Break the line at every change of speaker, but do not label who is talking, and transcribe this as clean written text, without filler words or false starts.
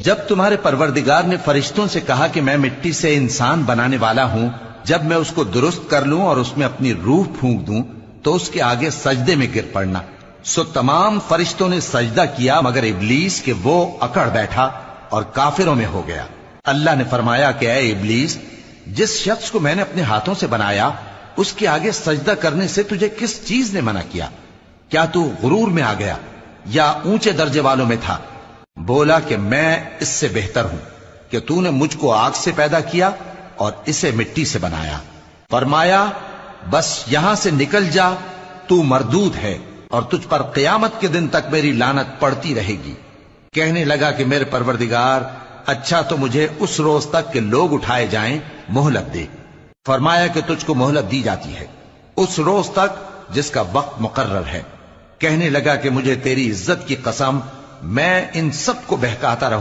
جب تمہارے پروردگار نے فرشتوں سے کہا کہ میں مٹی سے انسان بنانے والا ہوں، جب میں اس کو درست کر لوں اور اس میں اپنی روح پھونک دوں تو اس کے آگے سجدے میں گر پڑنا، سو تمام فرشتوں نے سجدہ کیا مگر ابلیس کہ وہ اکڑ بیٹھا اور کافروں میں ہو گیا۔ اللہ نے فرمایا کہ اے ابلیس، جس شخص کو میں نے اپنے ہاتھوں سے بنایا اس کے آگے سجدہ کرنے سے تجھے کس چیز نے منع کیا؟ کیا تو غرور میں آ گیا یا اونچے درجے والوں میں تھا؟ بولا کہ میں اس سے بہتر ہوں کہ تو نے مجھ کو آگ سے پیدا کیا اور اسے مٹی سے بنایا۔ فرمایا بس یہاں سے نکل جا، تو مردود ہے اور تجھ پر قیامت کے دن تک میری لعنت پڑتی رہے گی۔ کہنے لگا کہ میرے پروردگار، اچھا تو مجھے اس روز تک کہ لوگ اٹھائے جائیں مہلت دے۔ فرمایا کہ تجھ کو مہلت دی جاتی ہے اس روز تک جس کا وقت مقرر ہے۔ کہنے لگا کہ مجھے تیری عزت کی قسم، میں ان سب کو بہکاتا رہوں